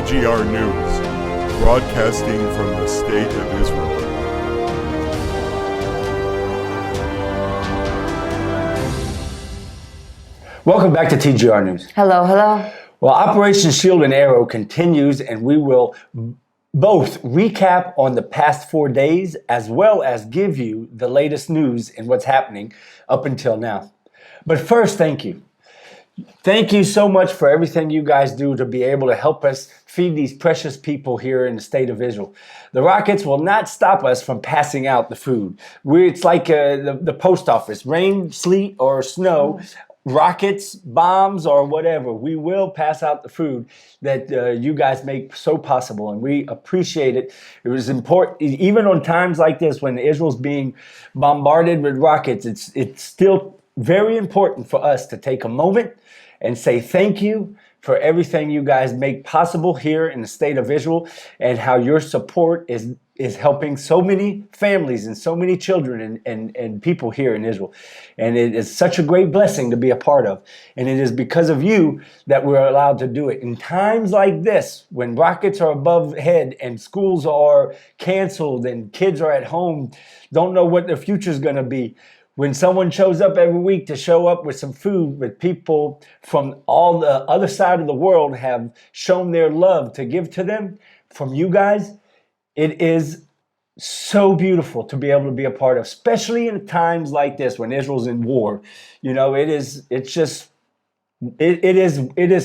TGR News, broadcasting from the State of Israel. Welcome back to TGR News. Hello, hello. Well, Operation Shield and Arrow continues, and we will both recap on the past 4 days as well as give you the latest news and what's happening up until now. But first, thank you. Thank you so much for everything you guys do to be able to help us feed these precious people here in the state of Israel. The rockets will not stop us from passing out the food. It's like the post office, rain, sleet, or snow, rockets, bombs, or whatever. We will pass out the food that you guys make so possible, and we appreciate it. It was important, even on times like this when Israel's being bombarded with rockets, it's still very important for us to take a moment and say thank you for everything you guys make possible here in the state of Israel, and how your support is helping so many families and so many children and people here in Israel. And it is such a great blessing to be a part of. And it is because of you that we're allowed to do it. In times like this, when rockets are above head and schools are canceled and kids are at home, don't know what their future is going to be, when someone shows up every week to show up with some food, with people from all the other side of the world have shown their love to give to them from you guys, it is so beautiful to be able to be a part of, especially in times like this when Israel's in war. You know, it is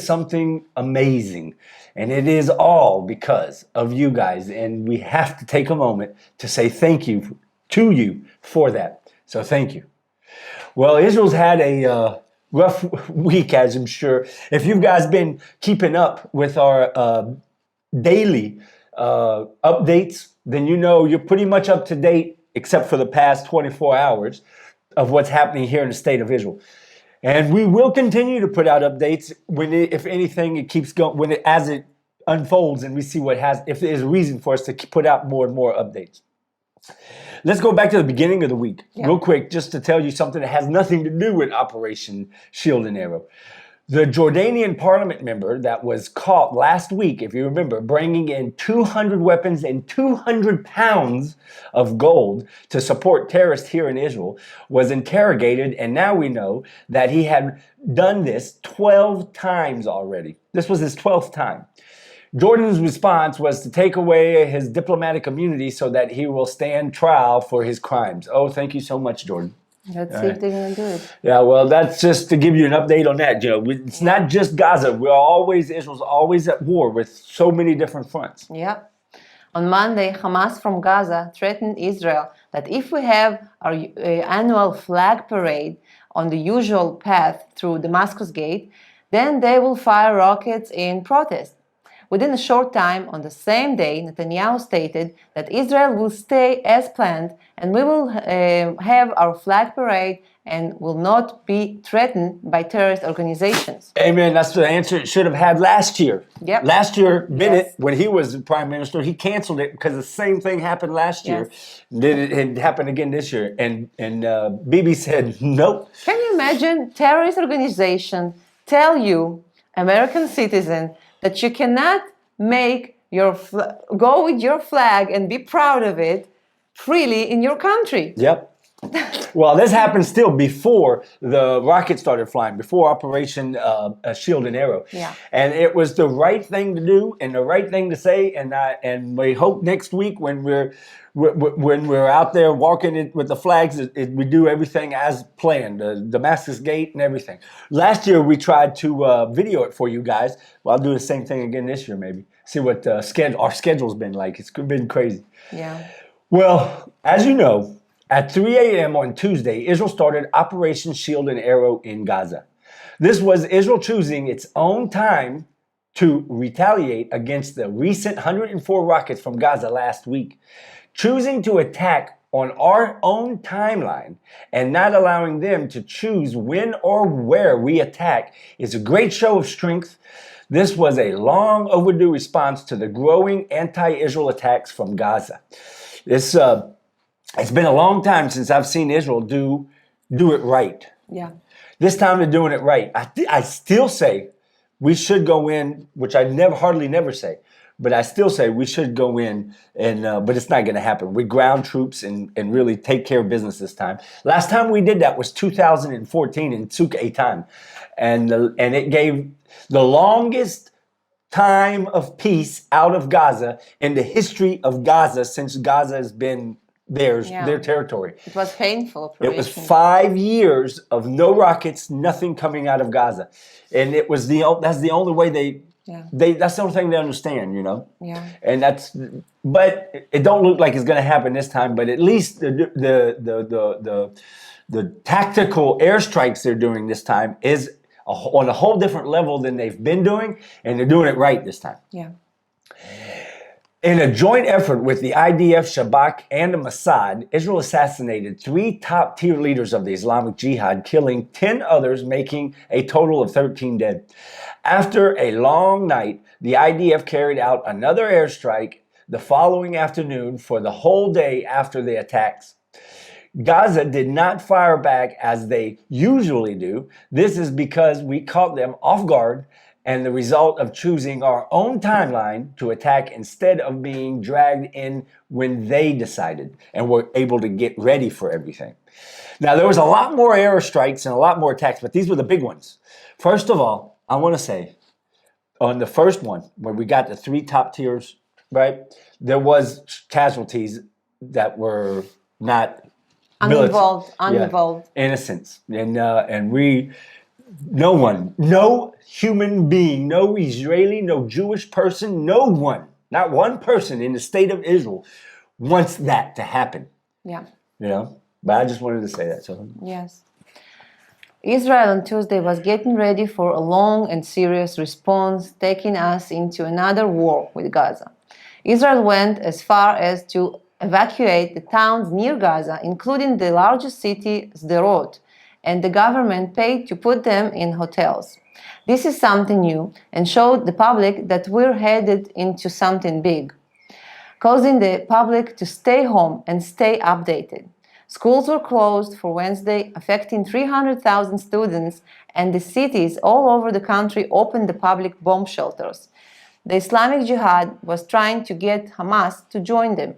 something amazing, and it is all because of you guys, and we have to take a moment to say thank you to you for that. So thank you. Well, Israel's had a rough week, as I'm sure. If you guys been keeping up with our daily updates, then you know you're pretty much up to date, except for the past 24 hours of what's happening here in the state of Israel. And we will continue to put out updates if anything, it keeps going, as it unfolds, and we see if there's a reason for us to put out more and more updates. Let's go back to the beginning of the week, real quick, just to tell you something that has nothing to do with Operation Shield and Arrow. The Jordanian parliament member that was caught last week, if you remember, bringing in 200 weapons and 200 pounds of gold to support terrorists here in Israel, was interrogated, and now we know that he had done this 12 times already. This was his 12th time. Jordan's response was to take away his diplomatic immunity so that he will stand trial for his crimes. Oh, thank you so much, Jordan. Let's see if they're going to do it. Yeah, well, that's just to give you an update on that. You know, it's not just Gaza. Israel's always at war with so many different fronts. Yeah. On Monday, Hamas from Gaza threatened Israel that if we have our annual flag parade on the usual path through Damascus Gate, then they will fire rockets in protest. Within a short time, on the same day, Netanyahu stated that Israel will stay as planned, and we will have our flag parade and will not be threatened by terrorist organizations. Amen. That's the answer it should have had last year. Yep. Last year, Bennett, when he was prime minister, he canceled it because the same thing happened last year. Then it happened again this year. And Bibi said, nope. Can you imagine terrorist organization tell you, American citizen, that you cannot make go with your flag and be proud of it freely in your country? Yep. Well, this happened still before the rockets started flying, before Operation Shield and Arrow. Yeah. And it was the right thing to do and the right thing to say. And we hope next week when we're out there walking it with the flags, we do everything as planned, the Damascus Gate and everything. Last year, we tried to video it for you guys. Well, I'll do the same thing again this year, maybe. See what our schedule's been like. It's been crazy. Yeah. Well, as you know, at 3 a.m. on Tuesday, Israel started Operation Shield and Arrow in Gaza. This was Israel choosing its own time to retaliate against the recent 104 rockets from Gaza last week. Choosing to attack on our own timeline and not allowing them to choose when or where we attack is a great show of strength. This was a long overdue response to the growing anti-Israel attacks from Gaza. It's been a long time since I've seen Israel do it right. Yeah. This time they're doing it right. I still say we should go in, which I hardly never say, but I still say we should go in, and but it's not going to happen. We ground troops and really take care of business this time. Last time we did that was 2014 in Tzuk Eitan, and it gave the longest time of peace out of Gaza in the history of Gaza since Gaza has been their territory. It was painful It operation. was 5 years of no rockets, nothing coming out of Gaza, and it was that's the only way that's the only thing they understand, Yeah. And but it don't look like it's going to happen this time. But at least the tactical airstrikes they're doing this time is on a whole different level than they've been doing, and they're doing it right this time. Yeah. In a joint effort with the IDF, Shabak, and the Mossad, Israel assassinated 3 top-tier leaders of the Islamic Jihad, killing 10 others, making a total of 13 dead. After a long night, the IDF carried out another airstrike the following afternoon for the whole day after the attacks. Gaza did not fire back as they usually do. This is because we caught them off guard, and the result of choosing our own timeline to attack instead of being dragged in when they decided and were able to get ready for everything. Now, there was a lot more airstrikes and a lot more attacks, but these were the big ones. First of all, I want to say, on the first one, where we got the 3 top tiers, right, there was casualties that were not uninvolved, innocents, and no human being, no Israeli, no Jewish person, no one, not one person in the state of Israel wants that to happen. Yeah. But I just wanted to say that. So Yes. Israel on Tuesday was getting ready for a long and serious response, taking us into another war with Gaza. Israel went as far as to evacuate the towns near Gaza, including the largest city, Sderot, and the government paid to put them in hotels. This is something new and showed the public that we're headed into something big, causing the public to stay home and stay updated. Schools were closed for Wednesday, affecting 300,000 students, and the cities all over the country opened the public bomb shelters. The Islamic Jihad was trying to get Hamas to join them.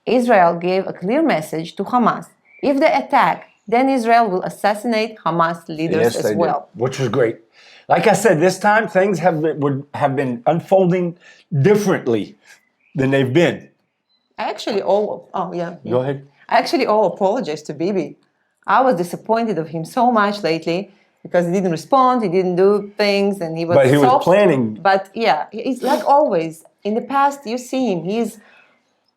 Israel gave a clear message to Hamas. If they attack, then Israel will assassinate Hamas leaders as well. Which was great. Like I said, this time things have been unfolding differently than they've been. I actually Go ahead. I actually apologize to Bibi. I was disappointed of him so much lately because he didn't respond, he didn't do things, and he was But he was planning. But yeah, he's like always. In the past, you see him, he's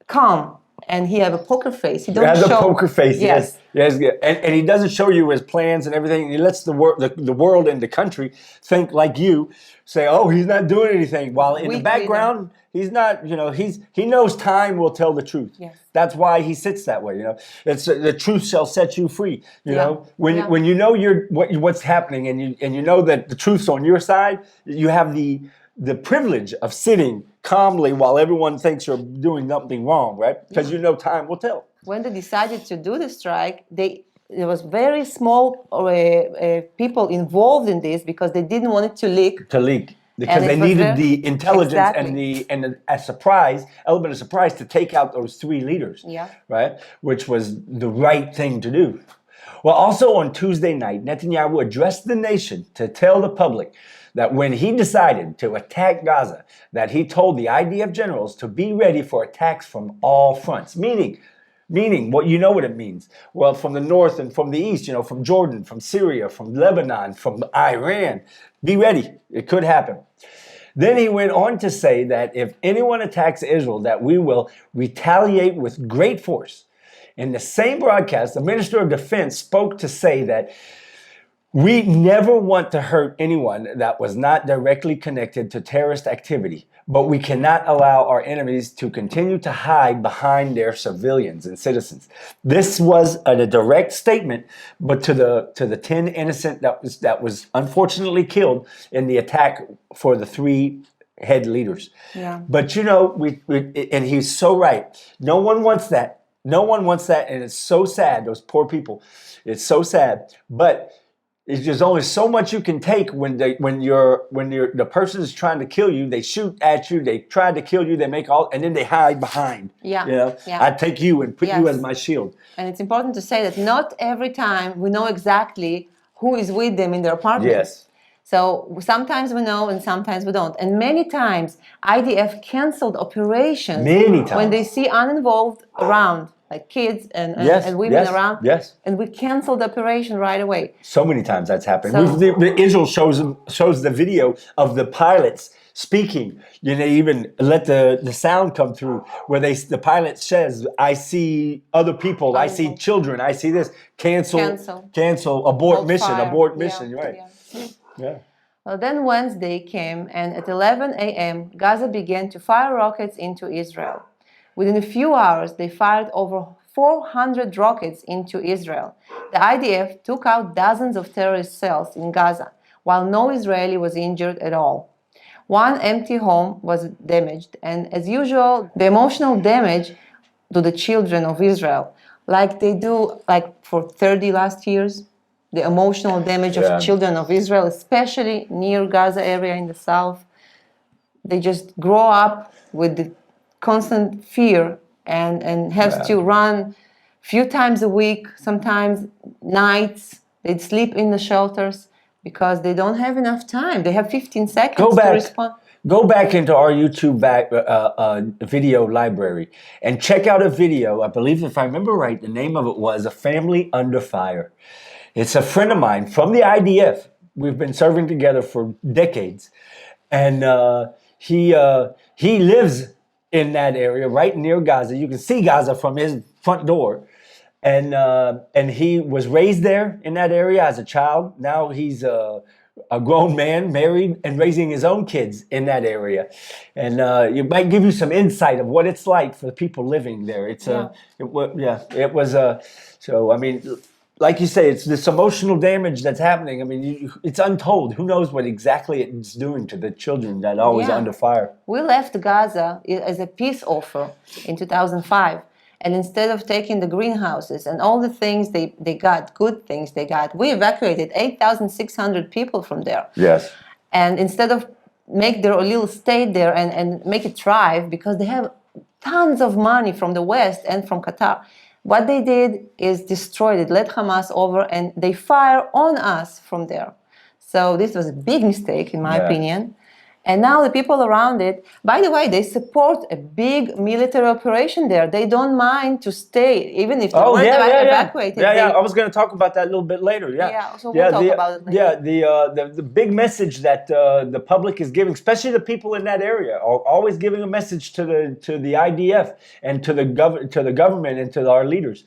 calm, and he have a poker face. He has show. A poker face, yes. And he doesn't show you his plans and everything. He lets the world and the country think like you, say, oh, he's not doing anything. While in the background, he's not, he knows time will tell the truth. Yes. That's why he sits that way, It's the truth shall set you free, When you know what's happening and you know that the truth's on your side, you have the privilege of sitting calmly while everyone thinks you're doing something wrong, right? Because time will tell. When they decided to do the strike, there was very small people involved in this because they didn't want it to leak. Because they needed the intelligence and a surprise, element of surprise to take out those 3 leaders, right? Which was the right thing to do. Well, also on Tuesday night, Netanyahu addressed the nation to tell the public that when he decided to attack Gaza, that he told the IDF generals to be ready for attacks from all fronts, meaning what what it means. Well, from the north and from the east, from Jordan, from Syria, from Lebanon, from Iran, be ready. It could happen. Then he went on to say that if anyone attacks Israel, that we will retaliate with great force. In the same broadcast, the Minister of Defense spoke to say that we never want to hurt anyone that was not directly connected to terrorist activity, but we cannot allow our enemies to continue to hide behind their civilians and citizens. This was a direct statement, but to the 10 innocent that was unfortunately killed in the attack for the 3 head leaders. Yeah. But and he's so right. No one wants that. No one wants that, and it's so sad. Those poor people. It's so sad, but there's only so much you can take when the person is trying to kill you. They shoot at you. They try to kill you. They make all, and then they hide behind. Yeah. You know, Yeah. I take you and put you Yes. as my shield. And it's important to say that not every time we know exactly who is with them in their apartment. Yes. So sometimes we know and sometimes we don't. And many times IDF canceled operations Many times. when they see uninvolved around, like kids and women yes, around. Yes. And we canceled the operation right away. So many times that's happened. So- Israel shows the video of the pilots speaking. You know, even let the sound come through where the pilot says, "I see other people. I see children. I see this. Cancel. Abort Hold mission. fire. Abort mission." Yeah, Right. Yeah. Well, then Wednesday came, and at 11 a.m., Gaza began to fire rockets into Israel. Within a few hours, they fired over 400 rockets into Israel. The IDF took out dozens of terrorist cells in Gaza, while no Israeli was injured at all. One empty home was damaged, and as usual, the emotional damage to the children of Israel, like they do for 30 last years, the emotional damage of children of Israel, especially near Gaza area in the south. They just grow up with the constant fear and have to run few times a week, sometimes nights. They'd sleep in the shelters because they don't have enough time. They have 15 seconds to respond. Go back into our YouTube video library and check out a video. I believe, if I remember right, the name of it was "A Family Under Fire." It's a friend of mine from the IDF. We've been serving together for decades, and he lives in that area right near Gaza. You can see Gaza from his front door, and he was raised there in that area as a child. Now he's a grown man, married, and raising his own kids in that area. And it might give you some insight of what it's like for the people living there. It was so I mean, like you say, it's this emotional damage that's happening. I mean, it's untold. Who knows what exactly it's doing to the children that are always under fire. We left Gaza as a peace offer in 2005. And instead of taking the greenhouses and all the things they got, good things they got, we evacuated 8,600 people from there. Yes. And instead of make their little state there and make it thrive, because they have tons of money from the West and from Qatar, what they did is destroyed it, let Hamas over, and they fire on us from there. So this was a big mistake, in my opinion. And now the people around it, by the way, they support a big military operation there. They don't mind to stay, even if they weren't evacuated. Yeah. I was going to talk about that a little bit later. So we'll talk about it later. The big message that the public is giving, especially the people in that area, are always giving a message to the IDF and to the government and to our leaders.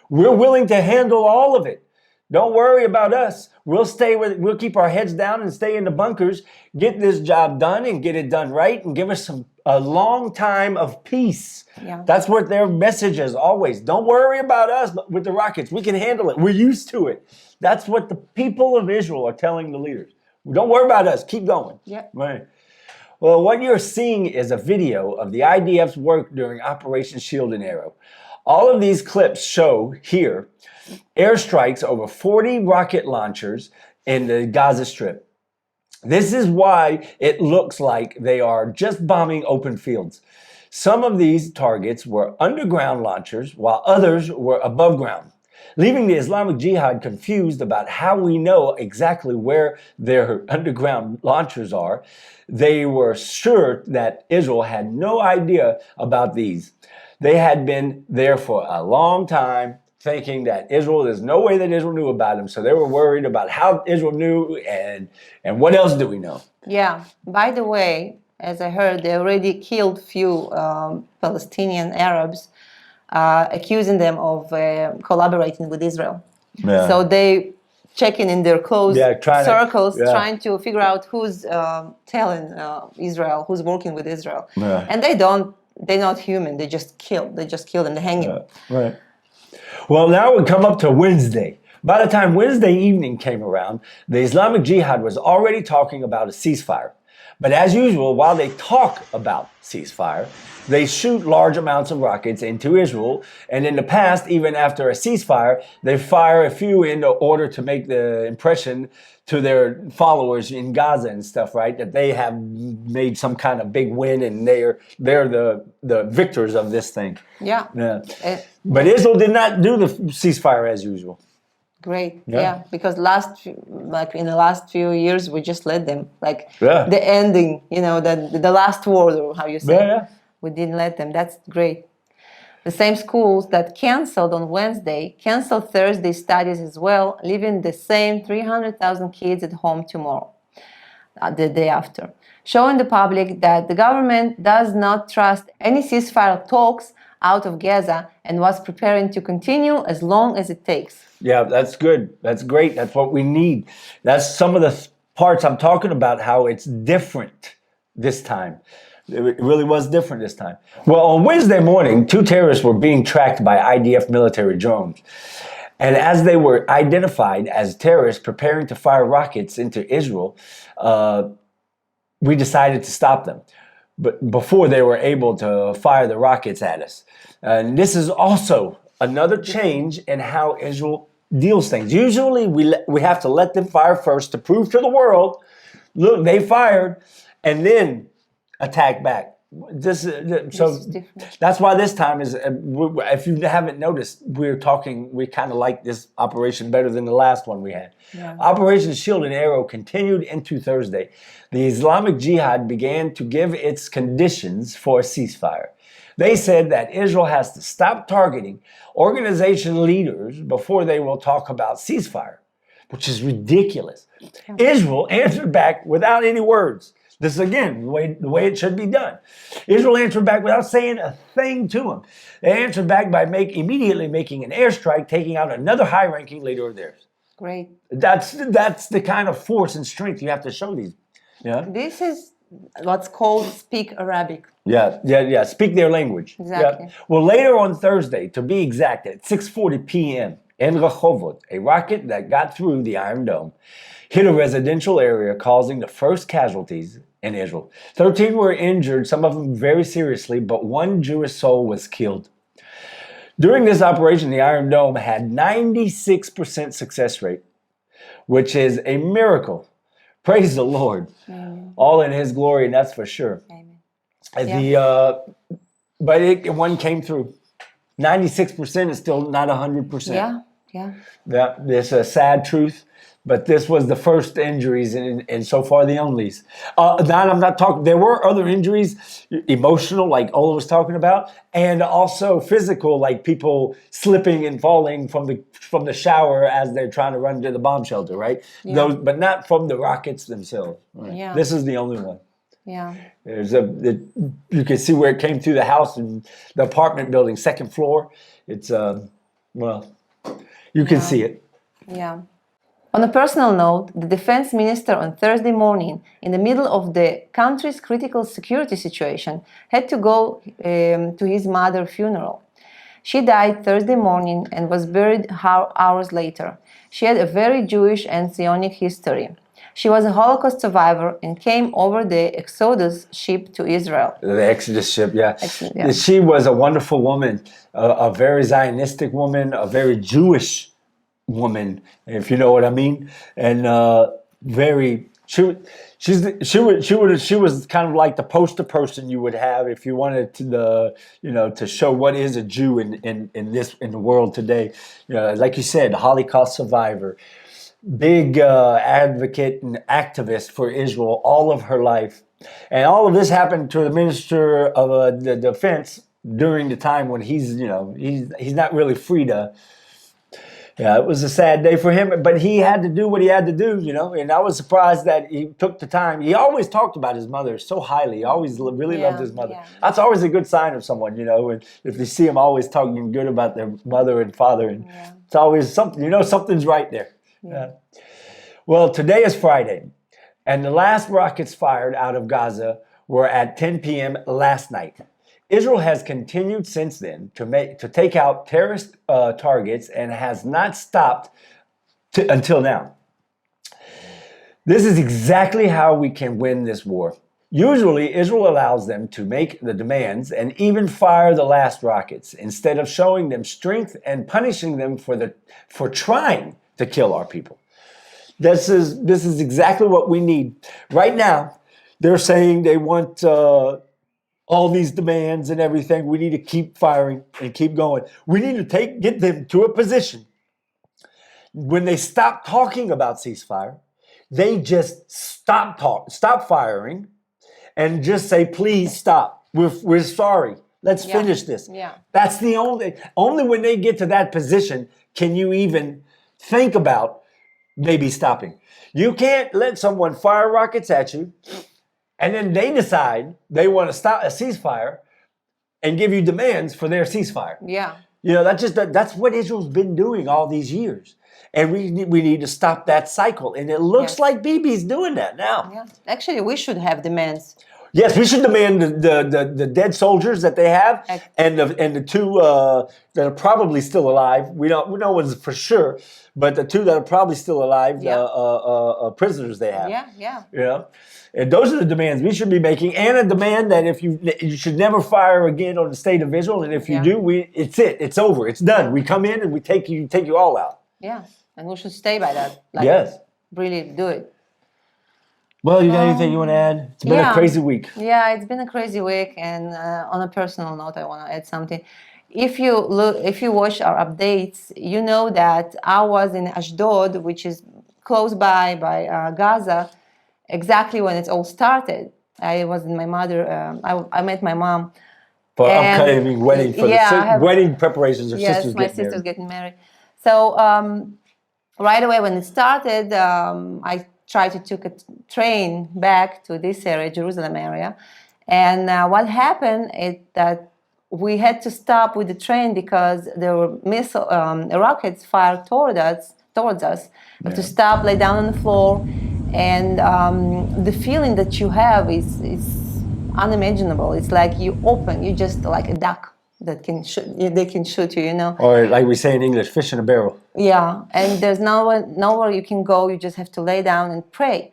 We're willing to handle all of it. Don't worry about us. We'll keep our heads down and stay in the bunkers, get this job done and get it done right, and give us a long time of peace. Yeah. That's what their message is always. Don't worry about us with the rockets. We can handle it. We're used to it. That's what the people of Israel are telling the leaders. Don't worry about us. Keep going. Yeah. Right. Well, what you're seeing is a video of the IDF's work during Operation Shield and Arrow. All of these clips show here airstrikes over 40 rocket launchers in the Gaza Strip. This is why it looks like they are just bombing open fields. Some of these targets were underground launchers, while others were above ground, leaving the Islamic Jihad confused about how we know exactly where their underground launchers are. They were sure that Israel had no idea about these. They had been there for a long time, thinking that there's no way that Israel knew about them. So they were worried about how Israel knew and what else do we know? Yeah. By the way, as I heard, they already killed few Palestinian Arabs, accusing them of collaborating with Israel. Yeah. So they checking in their close circles, trying to figure out who's telling Israel, who's working with Israel. Yeah. And they're not human. They just kill them. They hang them. Right. Well, now we come up to Wednesday. By the time Wednesday evening came around, the Islamic Jihad was already talking about a ceasefire. But as usual, while they talk about ceasefire, they shoot large amounts of rockets into Israel. And in the past, even after a ceasefire, they fire a few in order to make the impression to their followers in Gaza and stuff, right? That they have made some kind of big win and they're the victors of this thing. Yeah. But Israel did not do the ceasefire as usual. Great. Yeah. Yeah. Because in the last few years, we just let them, Yeah. the ending, the last word, or how you say. Yeah. We didn't let them. That's great. The same schools that canceled on Wednesday canceled Thursday studies as well, leaving the same 300,000 kids at home tomorrow, the day after, showing the public that the government does not trust any ceasefire talks out of Gaza and was preparing to continue as long as it takes. Yeah, that's good. That's great. That's what we need. That's some of the parts I'm talking about, how it's different this time. It really was different this time. Well, on Wednesday morning, 2 terrorists were being tracked by IDF military drones. And as they were identified as terrorists preparing to fire rockets into Israel, we decided to stop them. But before they were able to fire the rockets at us. And this is also another change in how Israel deals things. Usually we have to let them fire first to prove to the world, look, they fired, and then attack back. So that's why this time is, if you haven't noticed, we kind of like this operation better than the last one we had. Yeah. Operation Shield and Arrow continued into Thursday. The Islamic Jihad began to give its conditions for a ceasefire. They said that Israel has to stop targeting organization leaders before they will talk about ceasefire, which is ridiculous. Yeah. Israel answered back without any words. This is, again, the way it should be done. Israel answered back without saying a thing to them. They answered back by immediately making an airstrike, taking out another high-ranking leader of theirs. Great. That's the kind of force and strength you have to show these. Yeah. This is what's called speak Arabic. Yeah. Speak their language. Exactly. Yeah. Well, later on Thursday, to be exact, at 6:40 p.m. in Rehovot, a rocket that got through the Iron Dome hit a residential area, causing the first casualties in Israel. 13 were injured, some of them very seriously, but one Jewish soul was killed. During this operation, the Iron Dome had 96% success rate, which is a miracle. Praise the Lord. Amen. All in His glory, and that's for sure. Amen. But one came through. 96% is still not 100%. Yeah. It's a sad truth. But this was the first injuries and so far the onlys. Now I'm not talking, there were other injuries, emotional, like Ola was talking about, and also physical, like people slipping and falling from the shower as they're trying to run to the bomb shelter, right? Yeah. Those, but not from the rockets themselves. Right? Yeah. This is the only one. Yeah. You can see where it came through the house and the apartment building, second floor. It's, you can see it. Yeah. On a personal note, the defense minister on Thursday morning, in the middle of the country's critical security situation, had to go to his mother's funeral. She died Thursday morning and was buried hours later. She had a very Jewish and Zionic history. She was a Holocaust survivor and came over the Exodus ship to Israel. The Exodus ship, yeah. She was a wonderful woman, a very Zionistic woman, a very Jewish woman, if you know what I mean, and she was kind of like the poster person you would have if you wanted to show what is a Jew in the world today. Like you said, Holocaust survivor, big advocate and activist for Israel all of her life, and all of this happened to the minister of the defense during the time when he's not really free to. Yeah, it was a sad day for him, but he had to do what he had to do, and I was surprised that he took the time. He always talked about his mother so highly. He always really loved his mother. Yeah. That's always a good sign of someone, and if you see him always talking good about their mother and father, and it's always something, something's right there. Yeah. Well, today is Friday, and the last rockets fired out of Gaza were at 10 p.m. last night. Israel has continued since then to take out terrorist targets and has not stopped until now. This is exactly how we can win this war. Usually, Israel allows them to make the demands and even fire the last rockets instead of showing them strength and punishing them for trying to kill our people. This is exactly what we need right now. They're saying they want all these demands and everything. We need to keep firing and keep going. We need to get them to a position when they stop talking about ceasefire, they just stop firing, and just say, please stop. We're sorry. Let's finish this. Yeah. That's the only when they get to that position can you even think about maybe stopping. You can't let someone fire rockets at you and then they decide they want to stop a ceasefire and give you demands for their ceasefire. Yeah. You know, that's what Israel's been doing all these years. And we need to stop that cycle. And it looks like Bibi's doing that now. Yeah. Actually, we should have demands. Yes, we should demand the dead soldiers that they have and the two that are probably still alive. No one's for sure, but the two that are probably still alive, prisoners they have. Yeah, yeah. You know, and those are the demands we should be making, and a demand that if you should never fire again on the state of Israel, and if you do, it's over, it's done. We come in and we take you all out. Yeah, and we should stay by that. Yes, really do it. Well, you got anything you want to add? It's been a crazy week. Yeah, it's been a crazy week, and on a personal note, I want to add something. If you watch our updates, you know that I was in Ashdod, which is close by Gaza, exactly when it all started. I was in my mother. I met my mom. For upcoming wedding for wedding preparations. My sister's getting married. So right away when it started, I tried to take a train back to this area, Jerusalem area, and what happened is that we had to stop with the train because there were rockets fired towards us. To stop, lay down on the floor, and the feeling that you have is unimaginable. It's like you just like a duck that they can shoot you, you know. Or like we say in English, fish in a barrel. Yeah, and there's nowhere you can go. You just have to lay down and pray.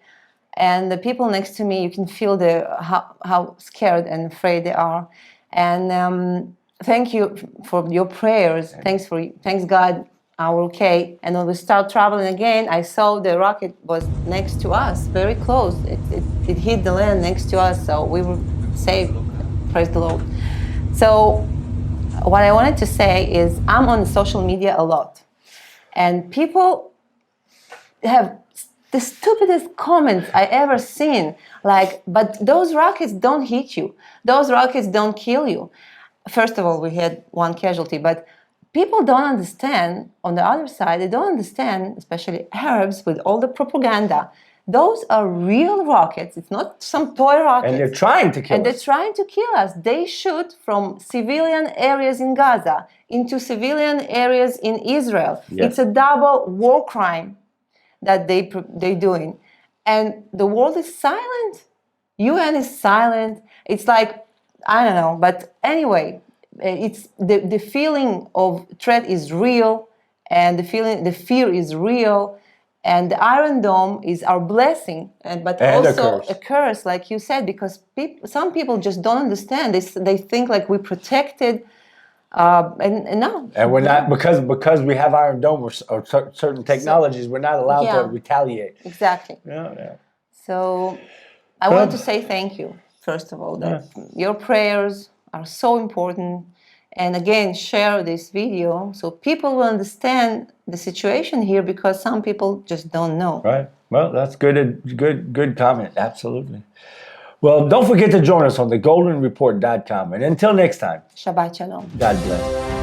And the people next to me, you can feel how scared and afraid they are. And thank you for your prayers. Thanks God, we're okay. And when we start traveling again, I saw the rocket was next to us, very close. It hit the land next to us, so we were safe. Praise the Lord. So what I wanted to say is I'm on social media a lot, and people have the stupidest comments I ever seen. Like, but those rockets don't hit you. Those rockets don't kill you. First of all, we had one casualty, but people don't understand, on the other side, they don't understand, especially Arabs with all the propaganda. Those are real rockets. It's not some toy rockets. And they're trying to kill us. And they're trying to kill us. They shoot from civilian areas in Gaza into civilian areas in Israel. Yes. It's a double war crime that they're doing. And the world is silent. UN is silent. It's like, I don't know. But anyway, it's the feeling of threat is real, and the fear is real. And the Iron Dome is our blessing, but also a curse, like you said, because some people just don't understand. They think like we protected, and no. And we're not, because we have Iron Dome or certain technologies, we're not allowed to retaliate. Exactly. Yeah. So I want to say thank you, first of all, that your prayers are so important. And again, share this video so people will understand the situation here, because some people just don't know. Right. Well, that's good comment. Absolutely. Well, don't forget to join us on thegoldenreport.com. And until next time. Shabbat Shalom. God bless.